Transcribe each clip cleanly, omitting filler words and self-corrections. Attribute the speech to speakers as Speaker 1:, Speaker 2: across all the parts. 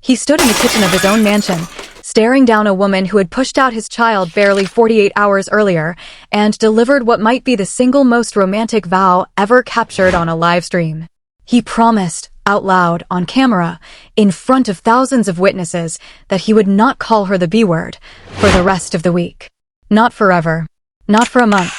Speaker 1: He stood in the kitchen of his own mansion, staring down a woman who had pushed out his child barely 48 hours earlier and delivered what might be the single most romantic vow ever captured on a live stream. He promised, out loud, on camera, in front of thousands of witnesses, that he would not call her the B-word for the rest of the week. Not forever. Not for a month.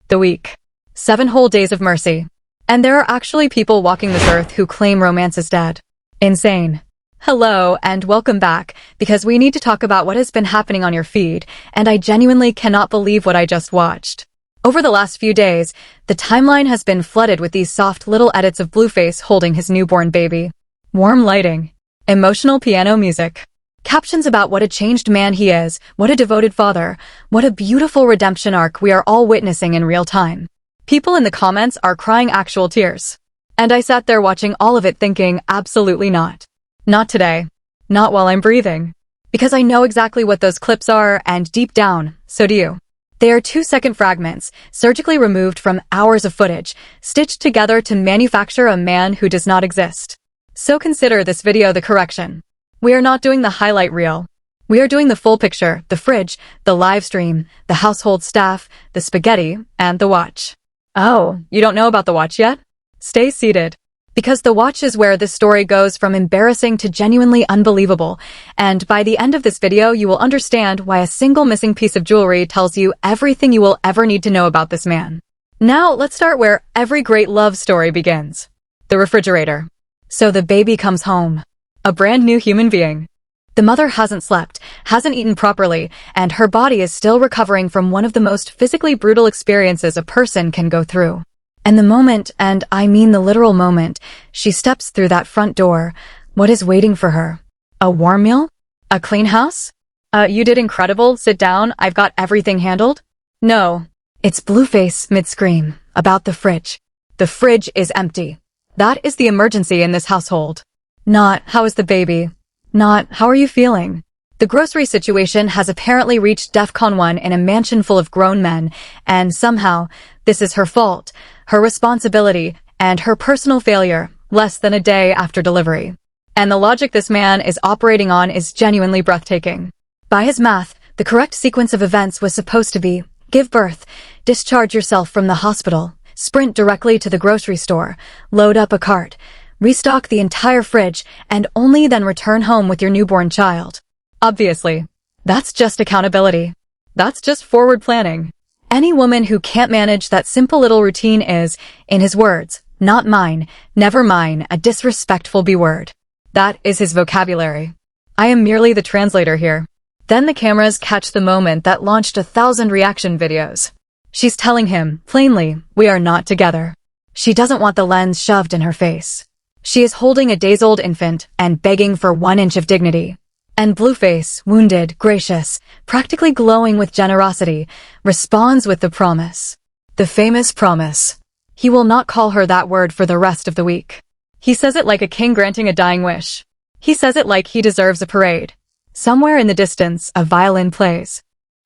Speaker 1: The week. 7 whole days of mercy. And there are actually people walking this earth who claim romance is dead. Insane. Hello, and welcome back, because we need to talk about what has been happening on your feed, and I genuinely cannot believe what I just watched. Over the last few days, the timeline has been flooded with these soft little edits of Blueface holding his newborn baby. Warm lighting. Emotional piano music. Captions about what a changed man he is, what a devoted father, what a beautiful redemption arc we are all witnessing in real time. People in the comments are crying actual tears. And I sat there watching all of it thinking, absolutely not. Not today. Not while I'm breathing. Because I know exactly what those clips are, and deep down, so do you. They are 2-second fragments, surgically removed from hours of footage, stitched together to manufacture a man who does not exist. So consider this video the correction. We are not doing the highlight reel. We are doing the full picture, the fridge, the live stream, the household staff, the spaghetti, and the watch. Oh, you don't know about the watch yet? Stay seated. Because the watch is where this story goes from embarrassing to genuinely unbelievable, and by the end of this video you will understand why a single missing piece of jewelry tells you everything you will ever need to know about this man. Now let's start where every great love story begins. The refrigerator. So the baby comes home. A brand new human being. The mother hasn't slept, hasn't eaten properly, and her body is still recovering from one of the most physically brutal experiences a person can go through. And the moment, and I mean the literal moment, she steps through that front door, what is waiting for her? A warm meal? A clean house? You did incredible, sit down, I've got everything handled? No. It's Blueface mid-scream, about the fridge. The fridge is empty. That is the emergency in this household. Not, how is the baby? Not, how are you feeling? The grocery situation has apparently reached DEFCON 1 in a mansion full of grown men, and somehow, this is her fault, her responsibility, and her personal failure, less than a day after delivery. And the logic this man is operating on is genuinely breathtaking. By his math, the correct sequence of events was supposed to be, give birth, discharge yourself from the hospital, sprint directly to the grocery store, load up a cart, restock the entire fridge, and only then return home with your newborn child. Obviously. That's just accountability. That's just forward planning. Any woman who can't manage that simple little routine is, in his words, not mine, never mine, a disrespectful B-word. That is his vocabulary. I am merely the translator here. Then the cameras catch the moment that launched 1,000 reaction videos. She's telling him, plainly, we are not together. She doesn't want the lens shoved in her face. She is holding a days-old infant and begging for 1 inch of dignity. And Blueface, wounded, gracious, practically glowing with generosity, responds with the promise. The famous promise. He will not call her that word for the rest of the week. He says it like a king granting a dying wish. He says it like he deserves a parade. Somewhere in the distance, a violin plays.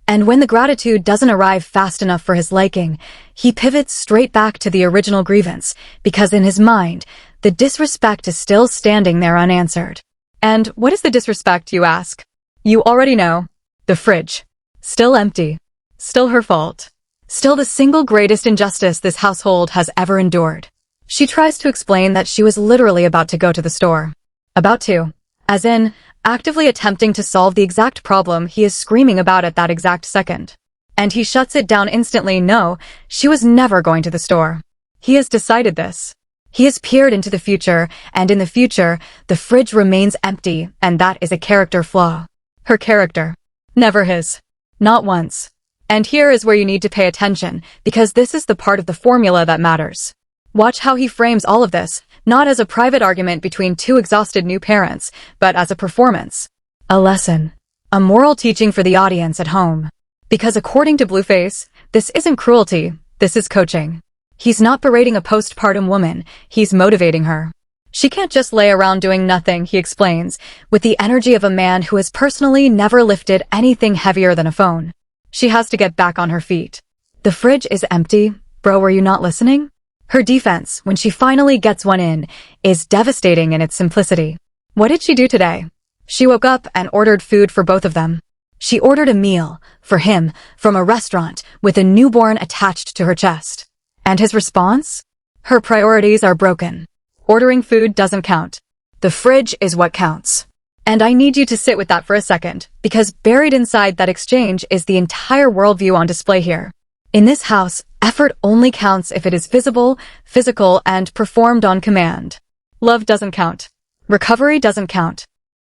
Speaker 1: And when the gratitude doesn't arrive fast enough for his liking, he pivots straight back to the original grievance, because in his mind, the disrespect is still standing there unanswered. And what is the disrespect, you ask? You already know. The fridge. Still empty. Still her fault. Still the single greatest injustice this household has ever endured. She tries to explain that she was literally about to go to the store. About to. As in, actively attempting to solve the exact problem he is screaming about at that exact second. And he shuts it down instantly. No, she was never going to the store. He has decided this. He has peered into the future, and in the future, the fridge remains empty, and that is a character flaw. Her character. Never his. Not once. And here is where you need to pay attention, because this is the part of the formula that matters. Watch how he frames all of this, not as a private argument between 2 exhausted new parents, but as a performance. A lesson. A moral teaching for the audience at home. Because according to Blueface, this isn't cruelty, this is coaching. He's not berating a postpartum woman, he's motivating her. She can't just lay around doing nothing, he explains, with the energy of a man who has personally never lifted anything heavier than a phone. She has to get back on her feet. The fridge is empty. Bro, were you not listening? Her defense, when she finally gets one in, is devastating in its simplicity. What did she do today? She woke up and ordered food for both of them. She ordered a meal, for him, from a restaurant with a newborn attached to her chest. And his response? Her priorities are broken. Ordering food doesn't count. The fridge is what counts. And I need you to sit with that for a second, because buried inside that exchange is the entire worldview on display here. In this house, effort only counts if it is visible, physical, and performed on command. Love doesn't count. Recovery doesn't count.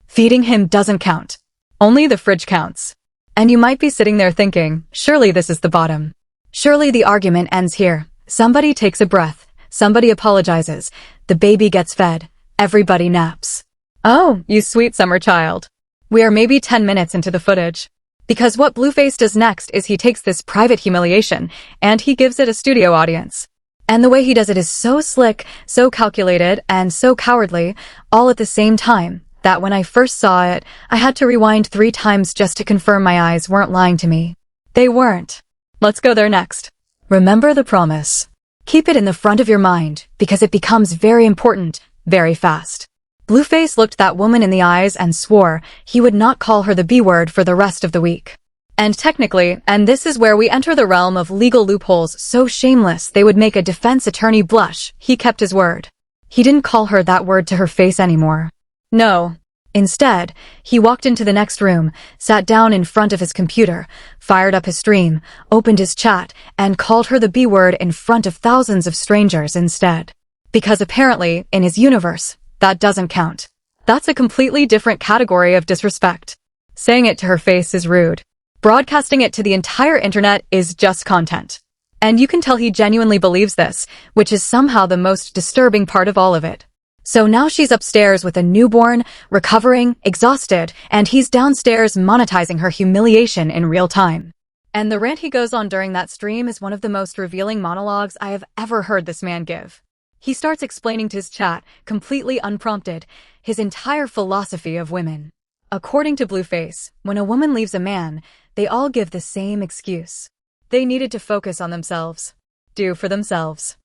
Speaker 1: Feeding him doesn't count. Only the fridge counts. And you might be sitting there thinking, surely this is the bottom. Surely the argument ends here. Somebody takes a breath. Somebody apologizes. The baby gets fed. Everybody naps. Oh, you sweet summer child. We are maybe 10 minutes into the footage. Because what Blueface does next is he takes this private humiliation and he gives it a studio audience. And the way he does it is so slick, so calculated, and so cowardly, all at the same time, that when I first saw it, I had to rewind 3 times just to confirm my eyes weren't lying to me. They weren't. Let's go there next. Remember the promise. Keep it in the front of your mind, because it becomes very important, very fast. Blueface looked that woman in the eyes and swore he would not call her the B-word for the rest of the week. And technically, and this is where we enter the realm of legal loopholes so shameless they would make a defense attorney blush, he kept his word. He didn't call her that word to her face anymore. No. Instead, he walked into the next room, sat down in front of his computer, fired up his stream, opened his chat, and called her the B-word in front of thousands of strangers instead. Because apparently, in his universe, that doesn't count. That's a completely different category of disrespect. Saying it to her face is rude. Broadcasting it to the entire internet is just content. And you can tell he genuinely believes this, which is somehow the most disturbing part of all of it. So now she's upstairs with a newborn, recovering, exhausted, and he's downstairs monetizing her humiliation in real time. And the rant he goes on during that stream is one of the most revealing monologues I have ever heard this man give. He starts explaining to his chat, completely unprompted, his entire philosophy of women. According to Blueface, when a woman leaves a man, they all give the same excuse. They needed to focus on themselves. Do for themselves.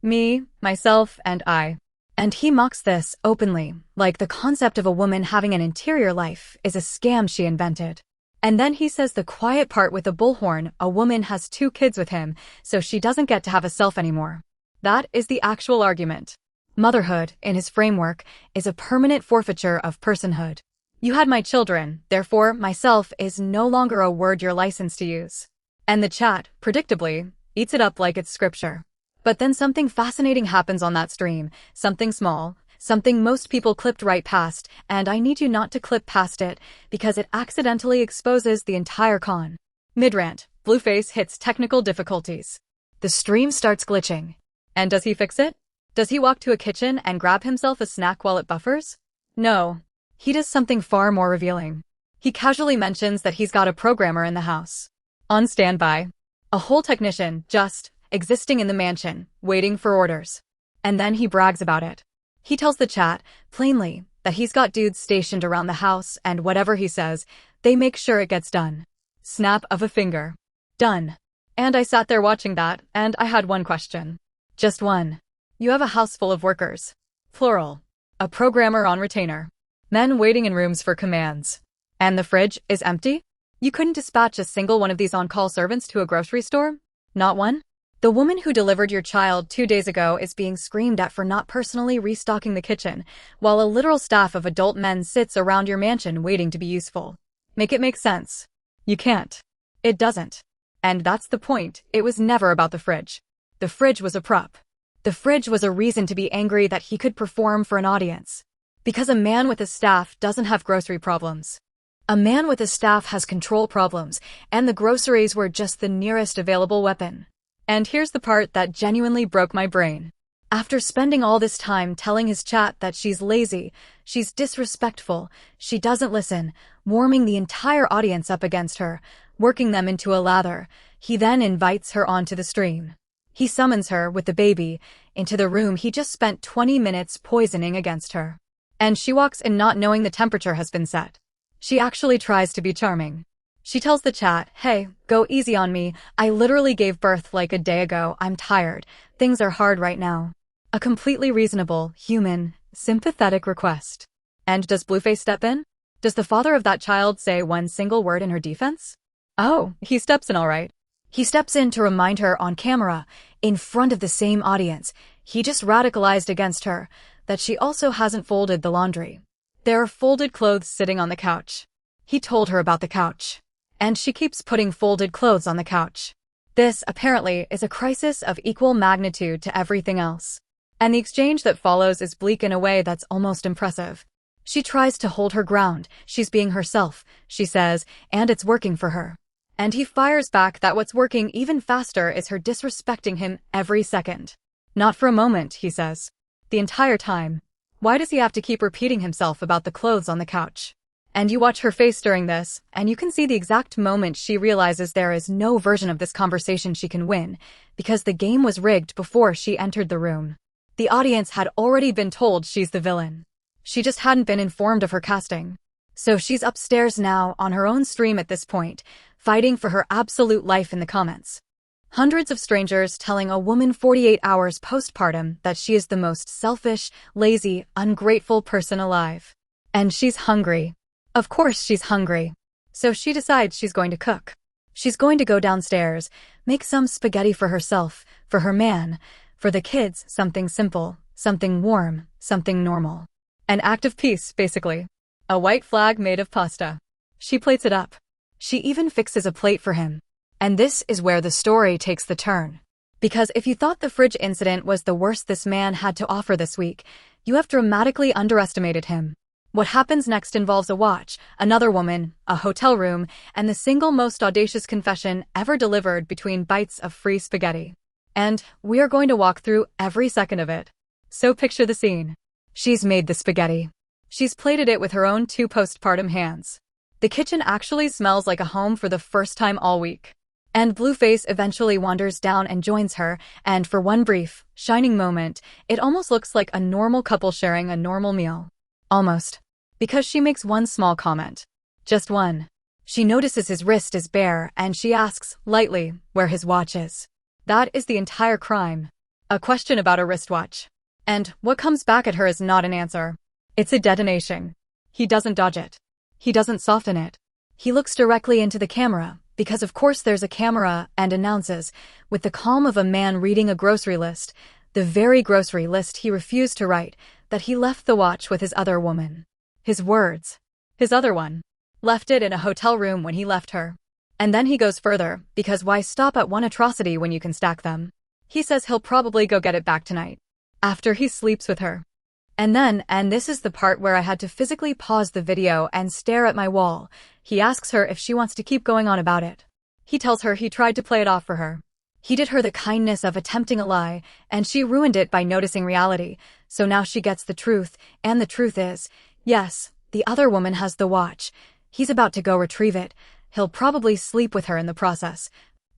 Speaker 1: Me, myself, and I. And he mocks this openly, like the concept of a woman having an interior life is a scam she invented. And then he says the quiet part with the bullhorn, a woman has 2 kids with him, so she doesn't get to have a self anymore. That is the actual argument. Motherhood, in his framework, is a permanent forfeiture of personhood. You had my children, therefore myself is no longer a word you're licensed to use. And the chat, predictably, eats it up like it's scripture. But then something fascinating happens on that stream, something small, something most people clipped right past, and I need you not to clip past it, because it accidentally exposes the entire con. Mid-rant, Blueface hits technical difficulties. The stream starts glitching. And does he fix it? Does he walk to a kitchen and grab himself a snack while it buffers? No. He does something far more revealing. He casually mentions that he's got a programmer in the house. On standby. A whole technician, just existing in the mansion, waiting for orders. And then he brags about it. He tells the chat, plainly, that he's got dudes stationed around the house and whatever he says, they make sure it gets done. Snap of a finger. Done. And I sat there watching that, and I had one question. Just one. You have a house full of workers. Plural. A programmer on retainer. Men waiting in rooms for commands. And the fridge is empty? You couldn't dispatch a single one of these on-call servants to a grocery store? Not one? The woman who delivered your child 2 days ago is being screamed at for not personally restocking the kitchen, while a literal staff of adult men sits around your mansion waiting to be useful. Make it make sense. You can't. It doesn't. And that's the point, it was never about the fridge. The fridge was a prop. The fridge was a reason to be angry that he could perform for an audience. Because a man with a staff doesn't have grocery problems. A man with a staff has control problems, and the groceries were just the nearest available weapon. And here's the part that genuinely broke my brain. After spending all this time telling his chat that she's lazy, she's disrespectful, she doesn't listen, warming the entire audience up against her, working them into a lather, he then invites her onto the stream. He summons her, with the baby, into the room he just spent 20 minutes poisoning against her. And she walks in not knowing the temperature has been set. She actually tries to be charming. She tells the chat, hey, go easy on me, I literally gave birth like a day ago, I'm tired, things are hard right now. A completely reasonable, human, sympathetic request. And does Blueface step in? Does the father of that child say one single word in her defense? Oh, he steps in all right. He steps in to remind her on camera, in front of the same audience, he just radicalized against her, that she also hasn't folded the laundry. There are folded clothes sitting on the couch. He told her about the couch. And she keeps putting folded clothes on the couch. This, apparently, is a crisis of equal magnitude to everything else. And the exchange that follows is bleak in a way that's almost impressive. She tries to hold her ground, she's being herself, she says, and it's working for her. And he fires back that what's working even faster is her disrespecting him every second. Not for a moment, he says. The entire time. Why does he have to keep repeating himself about the clothes on the couch? And you watch her face during this, and you can see the exact moment she realizes there is no version of this conversation she can win, because the game was rigged before she entered the room. The audience had already been told she's the villain. She just hadn't been informed of her casting. So she's upstairs now on her own stream at this point, fighting for her absolute life in the comments. Hundreds of strangers telling a woman 48 hours postpartum that she is the most selfish, lazy, ungrateful person alive. And she's hungry. Of course she's hungry. So she decides she's going to cook. She's going to go downstairs, make some spaghetti for herself, for her man, for the kids, something simple, something warm, something normal. An act of peace, basically. A white flag made of pasta. She plates it up. She even fixes a plate for him. And this is where the story takes the turn. Because if you thought the fridge incident was the worst this man had to offer this week, you have dramatically underestimated him. What happens next involves a watch, another woman, a hotel room, and the single most audacious confession ever delivered between bites of free spaghetti. And we are going to walk through every second of it. So picture the scene. She's made the spaghetti. She's plated it with her own 2 postpartum hands. The kitchen actually smells like a home for the first time all week. And Blueface eventually wanders down and joins her, and for one brief, shining moment, it almost looks like a normal couple sharing a normal meal. Almost. Because she makes one small comment. Just one. She notices his wrist is bare, and she asks, lightly, where his watch is. That is the entire crime. A question about a wristwatch. And what comes back at her is not an answer. It's a detonation. He doesn't dodge it. He doesn't soften it. He looks directly into the camera, because of course there's a camera, and announces, with the calm of a man reading a grocery list, the very grocery list he refused to write, that he left the watch with his other woman. His words. His other one. Left it in a hotel room when he left her. And then he goes further, because why stop at one atrocity when you can stack them? He says he'll probably go get it back tonight. After he sleeps with her. And then, and this is the part where I had to physically pause the video and stare at my wall, he asks her if she wants to keep going on about it. He tells her he tried to play it off for her. He did her the kindness of attempting a lie, and she ruined it by noticing reality, so now she gets the truth, and the truth is, yes, the other woman has the watch. He's about to go retrieve it. He'll probably sleep with her in the process.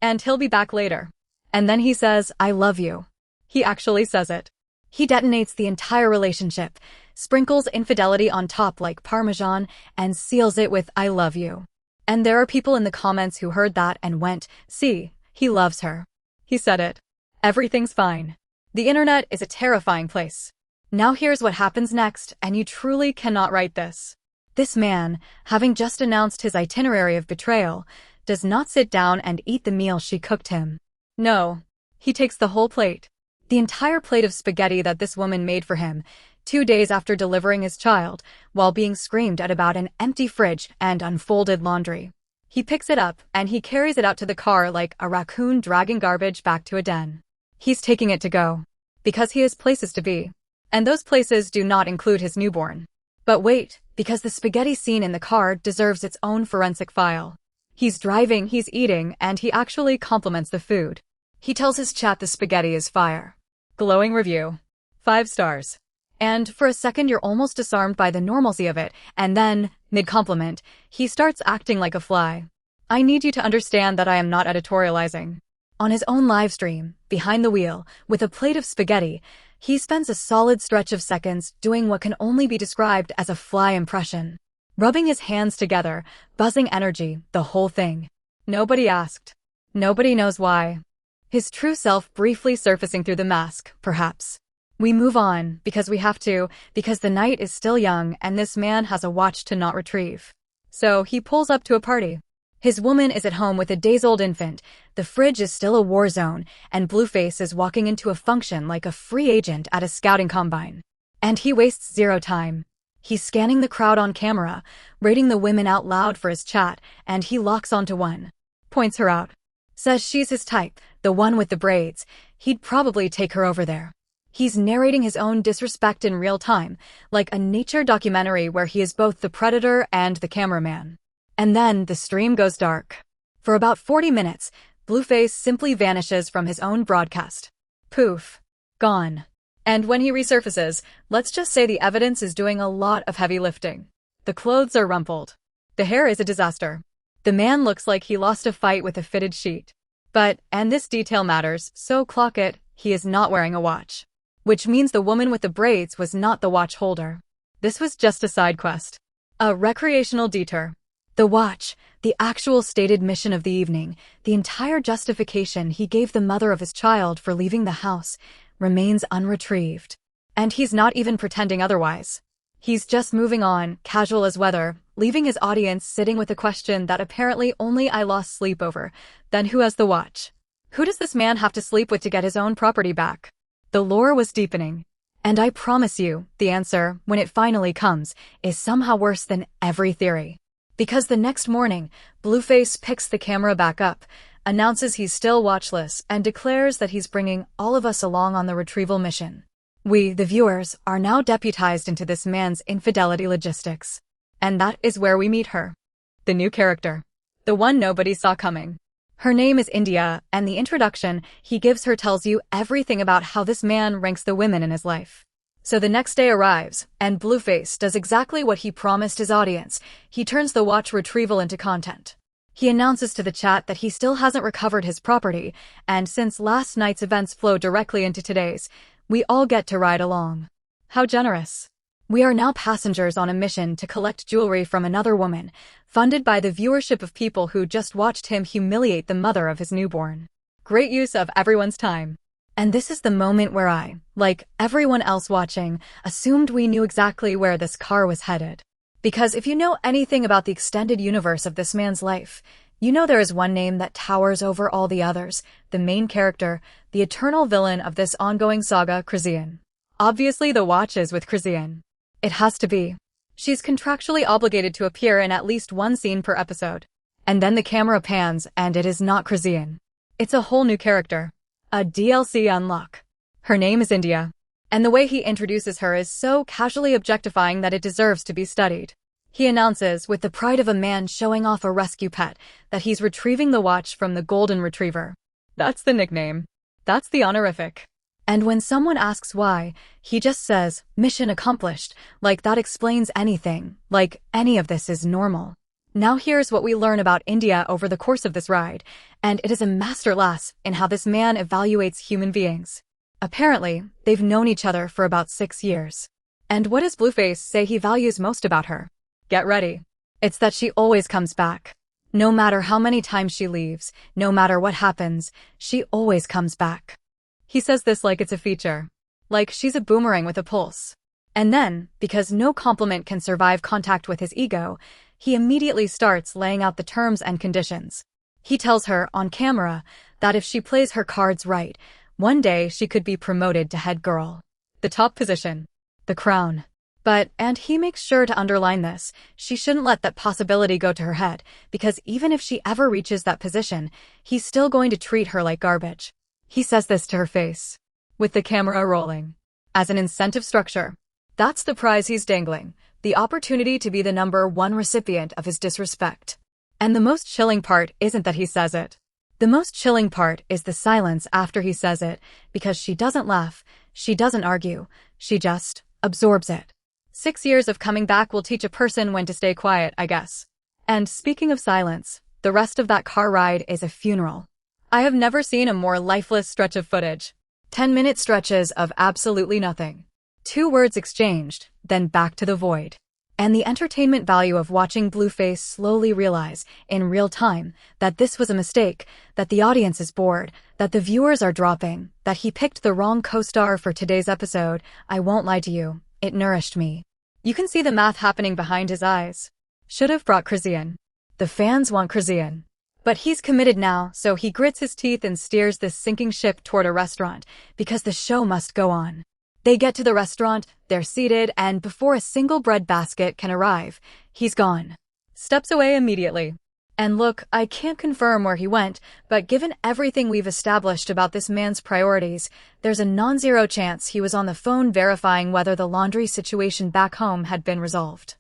Speaker 1: And he'll be back later. And then he says, I love you. He actually says it. He detonates the entire relationship, sprinkles infidelity on top like Parmesan, and seals it with I love you. And there are people in the comments who heard that and went, see, he loves her. He said it. Everything's fine. The internet is a terrifying place. Now here's what happens next, and you truly cannot write this. This man, having just announced his itinerary of betrayal, does not sit down and eat the meal she cooked him. No. He takes the whole plate. The entire plate of spaghetti that this woman made for him, 2 days after delivering his child, while being screamed at about an empty fridge and unfolded laundry. He picks it up, and he carries it out to the car like a raccoon dragging garbage back to a den. He's taking it to go. Because he has places to be. And those places do not include his newborn. But wait, because the spaghetti scene in the car deserves its own forensic file. He's driving, he's eating, and he actually compliments the food. He tells his chat the spaghetti is fire. Glowing review. 5 stars. And for a second you're almost disarmed by the normalcy of it, and then, mid-compliment, he starts acting like a fly. I need you to understand that I am not editorializing. On his own livestream, behind the wheel, with a plate of spaghetti, he spends a solid stretch of seconds doing what can only be described as a fly impression. Rubbing his hands together, buzzing energy, the whole thing. Nobody asked. Nobody knows why. His true self briefly surfacing through the mask, perhaps. We move on, because we have to, because the night is still young and this man has a watch to not retrieve. So he pulls up to a party. His woman is at home with a days-old infant, the fridge is still a war zone, and Blueface is walking into a function like a free agent at a scouting combine. And he wastes zero time. He's scanning the crowd on camera, rating the women out loud for his chat, and he locks onto one. Points her out. Says she's his type, the one with the braids. He'd probably take her over there. He's narrating his own disrespect in real time, like a nature documentary where he is both the predator and the cameraman. And then the stream goes dark. For about 40 minutes, Blueface simply vanishes from his own broadcast. Poof. Gone. And when he resurfaces, let's just say the evidence is doing a lot of heavy lifting. The clothes are rumpled. The hair is a disaster. The man looks like he lost a fight with a fitted sheet. But, and this detail matters, so clock it, he is not wearing a watch. Which means the woman with the braids was not the watch holder. This was just a side quest. A recreational detour. The watch, the actual stated mission of the evening, the entire justification he gave the mother of his child for leaving the house, remains unretrieved. And he's not even pretending otherwise. He's just moving on, casual as weather, leaving his audience sitting with a question that apparently only I lost sleep over. Then who has the watch? Who does this man have to sleep with to get his own property back? The lore was deepening. And I promise you, the answer, when it finally comes, is somehow worse than every theory. Because the next morning, Blueface picks the camera back up, announces he's still watchless, and declares that he's bringing all of us along on the retrieval mission. We, the viewers, are now deputized into this man's infidelity logistics. And that is where we meet her. The new character. The one nobody saw coming. Her name is India, and the introduction he gives her tells you everything about how this man ranks the women in his life. So the next day arrives, and Blueface does exactly what he promised his audience. He turns the watch retrieval into content. He announces to the chat that he still hasn't recovered his property, and since last night's events flow directly into today's, we all get to ride along. How generous. We are now passengers on a mission to collect jewelry from another woman, funded by the viewership of people who just watched him humiliate the mother of his newborn. Great use of everyone's time. And this is the moment where I, like everyone else watching, assumed we knew exactly where this car was headed. Because if you know anything about the extended universe of this man's life, you know there is one name that towers over all the others, the main character, the eternal villain of this ongoing saga, Chrisian. Obviously the watch is with Chrisian. It has to be. She's contractually obligated to appear in at least one scene per episode. And then the camera pans and it is not Chrisian. It's a whole new character. A DLC unlock. Her name is India. And the way he introduces her is so casually objectifying that it deserves to be studied. He announces, with the pride of a man showing off a rescue pet, that he's retrieving the watch from the golden retriever. That's the nickname. That's the honorific. And when someone asks why, he just says, mission accomplished, like that explains anything, like any of this is normal. Now here's what we learn about India over the course of this ride, and it is a masterclass in how this man evaluates human beings. Apparently, they've known each other for about 6 years. And what does Blueface say he values most about her? Get ready. It's that she always comes back. No matter how many times she leaves, no matter what happens, she always comes back. He says this like it's a feature. Like she's a boomerang with a pulse. And then, because no compliment can survive contact with his ego, he immediately starts laying out the terms and conditions. He tells her, on camera, that if she plays her cards right, one day she could be promoted to head girl. The top position. The crown. But, and he makes sure to underline this, she shouldn't let that possibility go to her head, because even if she ever reaches that position, he's still going to treat her like garbage. He says this to her face. With the camera rolling. As an incentive structure. That's the prize he's dangling. The opportunity to be the #1 recipient of his disrespect. And the most chilling part isn't that he says it. The most chilling part is the silence after he says it, because she doesn't laugh, she doesn't argue, she just absorbs it. 6 years of coming back will teach a person when to stay quiet, I guess. And speaking of silence, the rest of that car ride is a funeral. I have never seen a more lifeless stretch of footage. 10-minute stretches of absolutely nothing. 2 words exchanged, then back to the void. And the entertainment value of watching Blueface slowly realize, in real time, that this was a mistake, that the audience is bored, that the viewers are dropping, that he picked the wrong co-star for today's episode. I won't lie to you, it nourished me. You can see the math happening behind his eyes. Should have brought Chrisian. The fans want Chrisian. But he's committed now, so he grits his teeth and steers this sinking ship toward a restaurant, because the show must go on. They get to the restaurant, they're seated, and before a single bread basket can arrive, he's gone. Steps away immediately. And look, I can't confirm where he went, but given everything we've established about this man's priorities, there's a non-zero chance he was on the phone verifying whether the laundry situation back home had been resolved.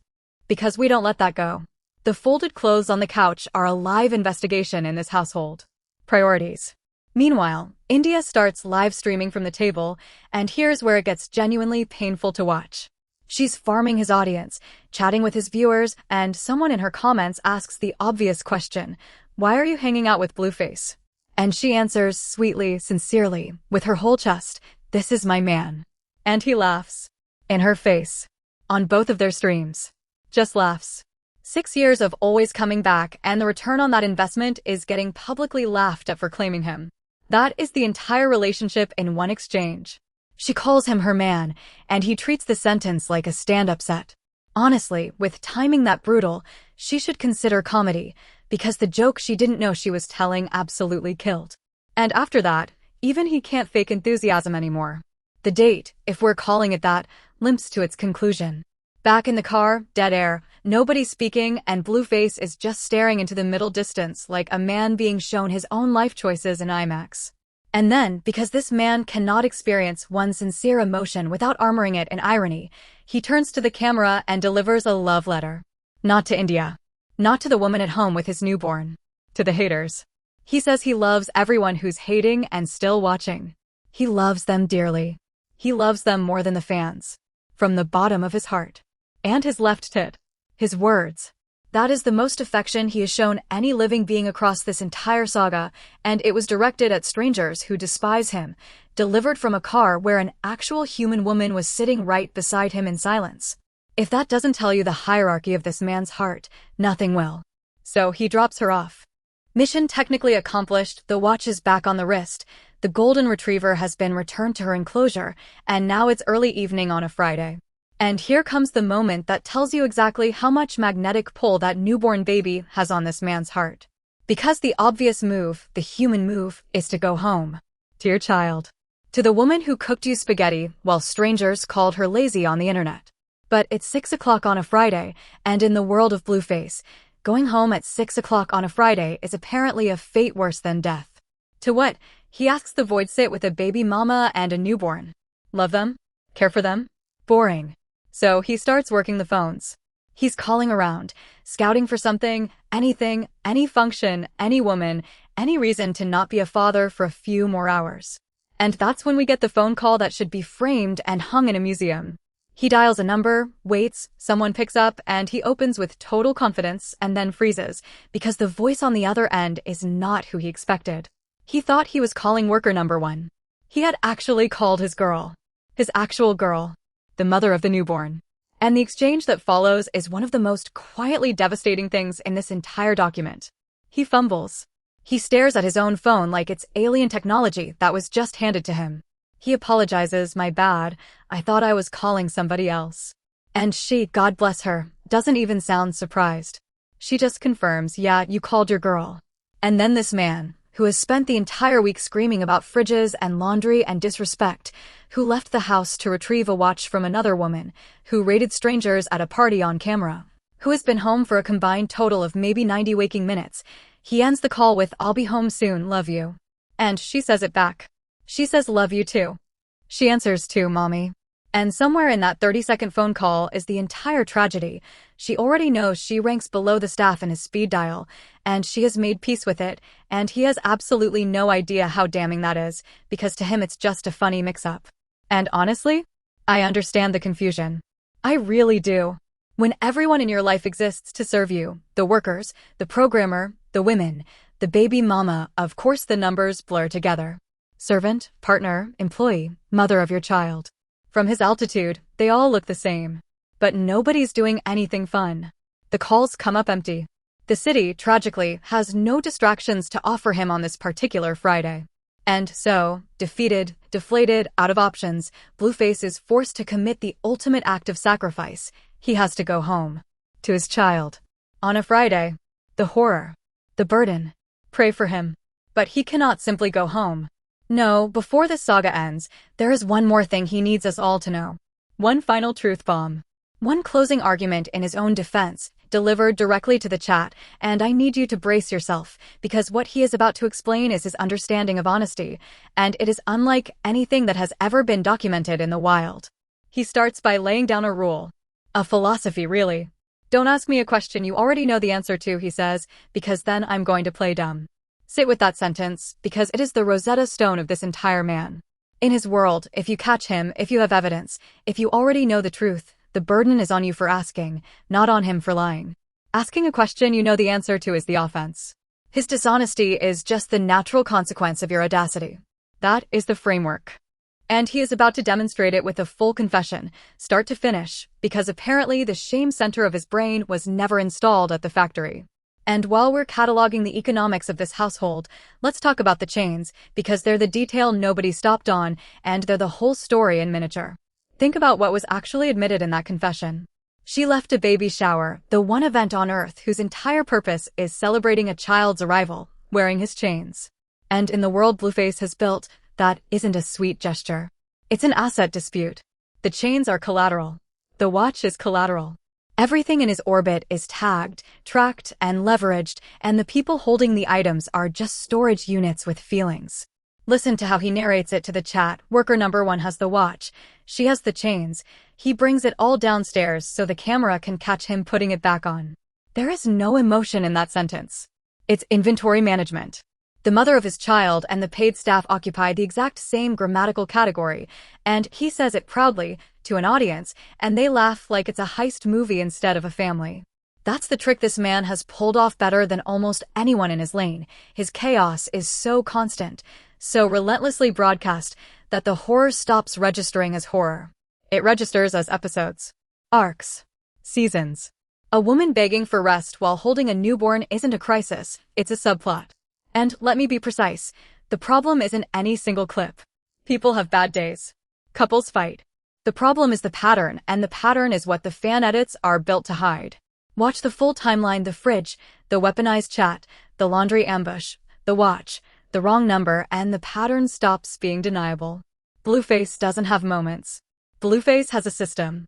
Speaker 1: Because we don't let that go. The folded clothes on the couch are a live investigation in this household. Priorities. Meanwhile, India starts live streaming from the table, and here's where it gets genuinely painful to watch. She's farming his audience, chatting with his viewers, and someone in her comments asks the obvious question, "Why are you hanging out with Blueface?" And she answers sweetly, sincerely, with her whole chest, "This is my man." And he laughs. In her face. On both of their streams. Just laughs. 6 years of always coming back, and the return on that investment is getting publicly laughed at for claiming him. That is the entire relationship in one exchange. She calls him her man, and he treats the sentence like a stand-up set. Honestly, with timing that brutal, she should consider comedy, because the joke she didn't know she was telling absolutely killed. And after that, even he can't fake enthusiasm anymore. The date, if we're calling it that, limps to its conclusion. Back in the car, dead air, nobody speaking, and Blueface is just staring into the middle distance like a man being shown his own life choices in IMAX. And then, because this man cannot experience one sincere emotion without armoring it in irony, he turns to the camera and delivers a love letter. Not to India. Not to the woman at home with his newborn. To the haters. He says he loves everyone who's hating and still watching. He loves them dearly. He loves them more than the fans. From the bottom of his heart. And his left tit. His words. That is the most affection he has shown any living being across this entire saga, and it was directed at strangers who despise him, delivered from a car where an actual human woman was sitting right beside him in silence. If that doesn't tell you the hierarchy of this man's heart, nothing will. So he drops her off. Mission technically accomplished, the watch is back on the wrist, the golden retriever has been returned to her enclosure, and now it's early evening on a Friday. And here comes the moment that tells you exactly how much magnetic pull that newborn baby has on this man's heart. Because the obvious move, the human move, is to go home. To your child. To the woman who cooked you spaghetti while strangers called her lazy on the internet. But it's 6 o'clock on a Friday, and in the world of Blueface, going home at 6 o'clock on a Friday is apparently a fate worse than death. To what? He asks the void sit with a baby mama and a newborn. Love them? Care for them? Boring. So he starts working the phones. He's calling around, scouting for something, anything, any function, any woman, any reason to not be a father for a few more hours. And that's when we get the phone call that should be framed and hung in a museum. He dials a number, waits, someone picks up, and he opens with total confidence and then freezes, because the voice on the other end is not who he expected. He thought he was calling worker number 1. He had actually called his girl. His actual girl. The mother of the newborn. And the exchange that follows is one of the most quietly devastating things in this entire document. He fumbles. He stares at his own phone like it's alien technology that was just handed to him. He apologizes, "My bad, I thought I was calling somebody else." And she, God bless her, doesn't even sound surprised. She just confirms, "Yeah, you called your girl." And then this man, who has spent the entire week screaming about fridges and laundry and disrespect, who left the house to retrieve a watch from another woman, who raided strangers at a party on camera, who has been home for a combined total of maybe 90 waking minutes, he ends the call with, "I'll be home soon, love you." And she says it back. She says, "Love you too." She answers too, mommy. And somewhere in that 30-second phone call is the entire tragedy. She already knows she ranks below the staff in his speed dial, and she has made peace with it, and he has absolutely no idea how damning that is, because to him it's just a funny mix-up. And honestly, I understand the confusion. I really do. When everyone in your life exists to serve you, the workers, the programmer, the women, the baby mama, of course the numbers blur together. Servant, partner, employee, mother of your child. From his altitude, they all look the same. But nobody's doing anything fun. The calls come up empty. The city, tragically, has no distractions to offer him on this particular Friday. And so, defeated, deflated, out of options, Blueface is forced to commit the ultimate act of sacrifice. He has to go home. To his child. On a Friday. The horror. The burden. Pray for him. But he cannot simply go home. No, before this saga ends, there is one more thing he needs us all to know. One final truth bomb. One closing argument in his own defense, delivered directly to the chat, and I need you to brace yourself, because what he is about to explain is his understanding of honesty, and it is unlike anything that has ever been documented in the wild. He starts by laying down a rule. A philosophy, really. Don't ask me a question you already know the answer to, he says, because then I'm going to play dumb. Sit with that sentence, because it is the Rosetta Stone of this entire man. In his world, if you catch him, if you have evidence, if you already know the truth, the burden is on you for asking, not on him for lying. Asking a question you know the answer to is the offense. His dishonesty is just the natural consequence of your audacity. That is the framework. And he is about to demonstrate it with a full confession, start to finish, because apparently the shame center of his brain was never installed at the factory. And while we're cataloging the economics of this household, let's talk about the chains, because they're the detail nobody stopped on, and they're the whole story in miniature. Think about what was actually admitted in that confession. She left a baby shower, the one event on Earth whose entire purpose is celebrating a child's arrival, wearing his chains. And in the world Blueface has built, that isn't a sweet gesture. It's an asset dispute. The chains are collateral. The watch is collateral. Everything in his orbit is tagged, tracked, and leveraged, and the people holding the items are just storage units with feelings. Listen to how he narrates it to the chat. Worker number 1 has the watch. She has the chains. He brings it all downstairs so the camera can catch him putting it back on. There is no emotion in that sentence. It's inventory management. The mother of his child and the paid staff occupy the exact same grammatical category, and he says it proudly to an audience, and they laugh like it's a heist movie instead of a family. That's the trick this man has pulled off better than almost anyone in his lane. His chaos is so constant, so relentlessly broadcast, that the horror stops registering as horror. It registers as episodes, arcs, seasons. A woman begging for rest while holding a newborn isn't a crisis, it's a subplot. And let me be precise, the problem isn't any single clip. People have bad days. Couples fight. The problem is the pattern, and the pattern is what the fan edits are built to hide. Watch the full timeline: the fridge, the weaponized chat, the laundry ambush, the watch, the wrong number, and the pattern stops being deniable. Blueface doesn't have moments. Blueface has a system.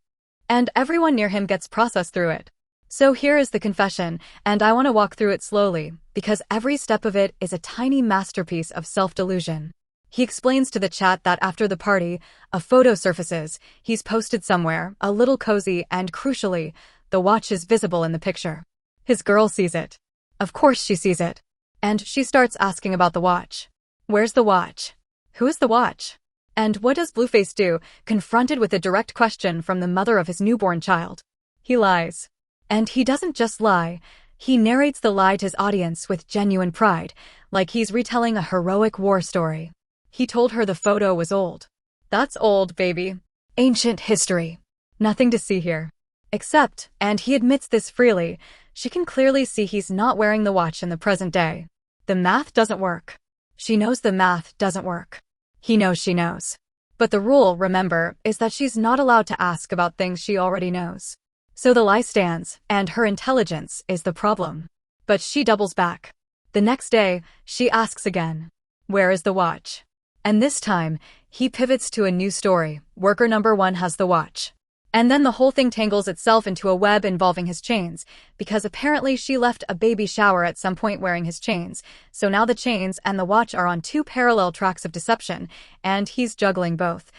Speaker 1: And everyone near him gets processed through it. So here is the confession, and I want to walk through it slowly, because every step of it is a tiny masterpiece of self-delusion. He explains to the chat that after the party, a photo surfaces, he's posted somewhere, a little cozy, and crucially, the watch is visible in the picture. His girl sees it. Of course she sees it. And she starts asking about the watch. Where's the watch? Who is the watch? And what does Blueface do, confronted with a direct question from the mother of his newborn child? He lies. And he doesn't just lie, he narrates the lie to his audience with genuine pride, like he's retelling a heroic war story. He told her the photo was old. That's old, baby. Ancient history. Nothing to see here. Except, and he admits this freely, she can clearly see he's not wearing the watch in the present day. The math doesn't work. She knows the math doesn't work. He knows she knows. But the rule, remember, is that she's not allowed to ask about things she already knows. So the lie stands, and her intelligence is the problem. But she doubles back. The next day, she asks again, where is the watch? And this time, he pivots to a new story. Worker number 1 has the watch. And then the whole thing tangles itself into a web involving his chains, because apparently she left a baby shower at some point wearing his chains, so now the chains and the watch are on two parallel tracks of deception, and he's juggling both.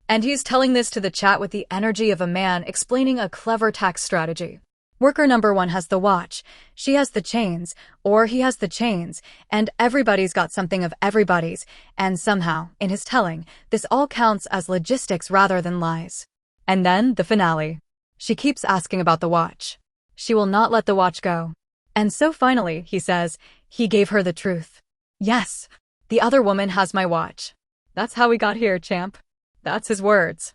Speaker 1: And he's telling this to the chat with the energy of a man explaining a clever tax strategy. Worker number 1 has the watch, she has the chains, or he has the chains, and everybody's got something of everybody's, and somehow, in his telling, this all counts as logistics rather than lies. And then, the finale. She keeps asking about the watch. She will not let the watch go. And so finally, he says, he gave her the truth. Yes, the other woman has my watch. That's how we got here, champ. That's his words.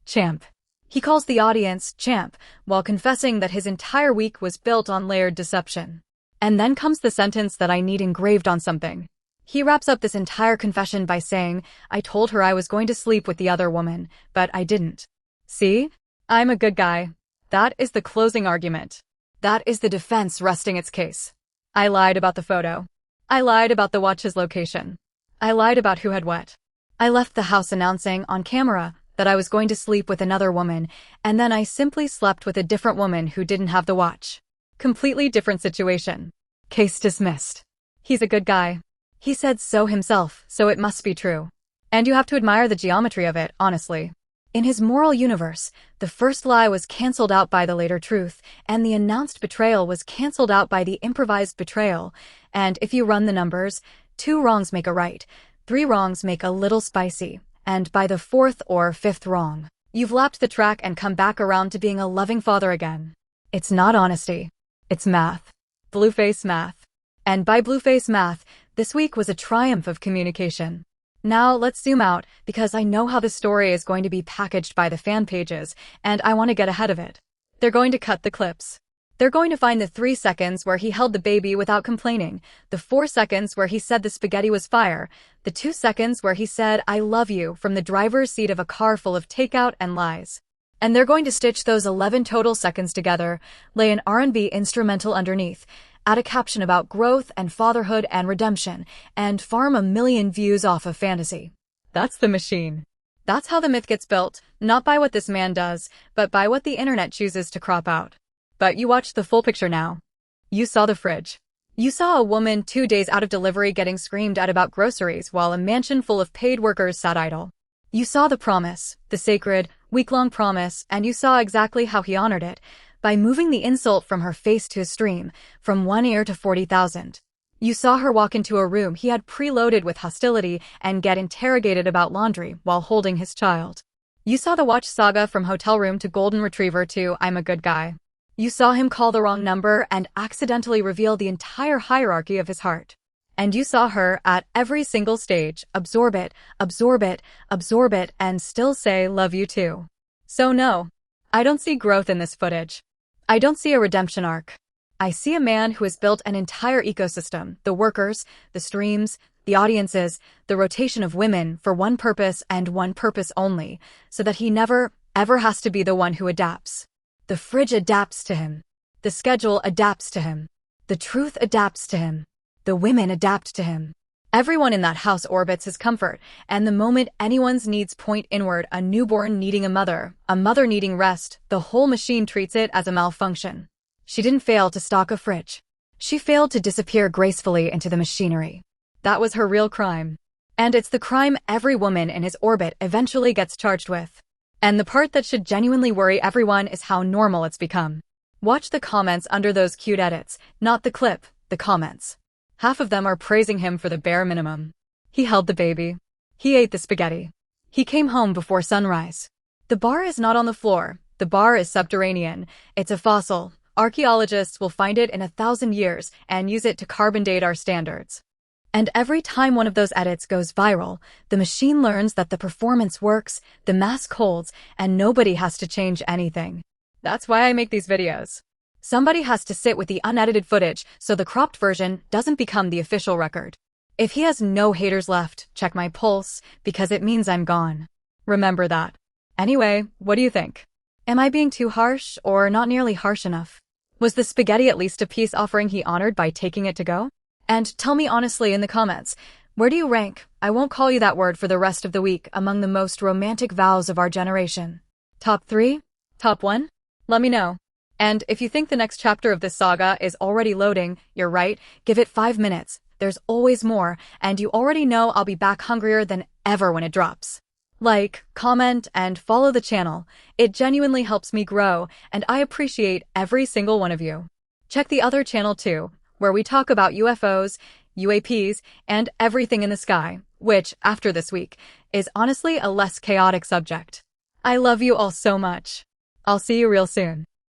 Speaker 1: Champ. He calls the audience champ while confessing that his entire week was built on layered deception. And then comes the sentence that I need engraved on something. He wraps up this entire confession by saying, I told her I was going to sleep with the other woman, but I didn't. See? I'm a good guy. That is the closing argument. That is the defense resting its case. I lied about the photo. I lied about the watch's location. I lied about who had what. I left the house announcing on camera that I was going to sleep with another woman, and then I simply slept with a different woman who didn't have the watch. Completely different situation. Case dismissed. He's a good guy. He said so himself, so it must be true. And you have to admire the geometry of it, honestly. In his moral universe, the first lie was cancelled out by the later truth, and the announced betrayal was cancelled out by the improvised betrayal. And if you run the numbers, 2 wrongs make a right, 3 wrongs make a little spicy, and by the 4th or 5th wrong, you've lapped the track and come back around to being a loving father again. It's not honesty. It's math. Blueface math. And by Blueface math, this week was a triumph of communication. Now let's zoom out, because I know how the story is going to be packaged by the fan pages, and I want to get ahead of it. They're going to cut the clips. They're going to find the 3 seconds where he held the baby without complaining, the 4 seconds where he said the spaghetti was fire, the 2 seconds where he said, I love you, from the driver's seat of a car full of takeout and lies. And they're going to stitch those 11 total seconds together, lay an R&B instrumental underneath, add a caption about growth and fatherhood and redemption, and farm 1 million views off of fantasy. That's the machine. That's how the myth gets built, not by what this man does, but by what the internet chooses to crop out. But you watch the full picture now. You saw the fridge. You saw a woman 2 days out of delivery getting screamed at about groceries while a mansion full of paid workers sat idle. You saw the promise, the sacred, week-long promise, and you saw exactly how he honored it, by moving the insult from her face to his stream, from 1 ear to 40,000. You saw her walk into a room he had preloaded with hostility and get interrogated about laundry while holding his child. You saw the watch saga from hotel room to golden retriever to I'm a good guy. You saw him call the wrong number and accidentally reveal the entire hierarchy of his heart. And you saw her, at every single stage, absorb it, absorb it, absorb it, and still say love you too. So no, I don't see growth in this footage. I don't see a redemption arc. I see a man who has built an entire ecosystem, the workers, the streams, the audiences, the rotation of women for one purpose and one purpose only, so that he never, ever has to be the one who adapts. The fridge adapts to him. The schedule adapts to him. The truth adapts to him. The women adapt to him. Everyone in that house orbits his comfort, and the moment anyone's needs point inward, a newborn needing a mother needing rest, the whole machine treats it as a malfunction. She didn't fail to stock a fridge. She failed to disappear gracefully into the machinery. That was her real crime. And it's the crime every woman in his orbit eventually gets charged with. And the part that should genuinely worry everyone is how normal it's become. Watch the comments under those cute edits, not the clip, the comments. Half of them are praising him for the bare minimum. He held the baby. He ate the spaghetti. He came home before sunrise. The bar is not on the floor. The bar is subterranean. It's a fossil. Archaeologists will find it in 1,000 years and use it to carbon date our standards. And every time one of those edits goes viral, the machine learns that the performance works, the mask holds, and nobody has to change anything. That's why I make these videos. Somebody has to sit with the unedited footage so the cropped version doesn't become the official record. If he has no haters left, check my pulse, because it means I'm gone. Remember that. Anyway, what do you think? Am I being too harsh or not nearly harsh enough? Was the spaghetti at least a peace offering he honored by taking it to go? And tell me honestly in the comments, where do you rank, I won't call you that word for the rest of the week, among the most romantic vows of our generation? Top 3? Top 1? Let me know. And if you think the next chapter of this saga is already loading, you're right, give it 5 minutes. There's always more, and you already know I'll be back hungrier than ever when it drops. Like, comment, and follow the channel. It genuinely helps me grow, and I appreciate every single one of you. Check the other channel too, where we talk about UFOs, UAPs, and everything in the sky, which, after this week, is honestly a less chaotic subject. I love you all so much. I'll see you real soon.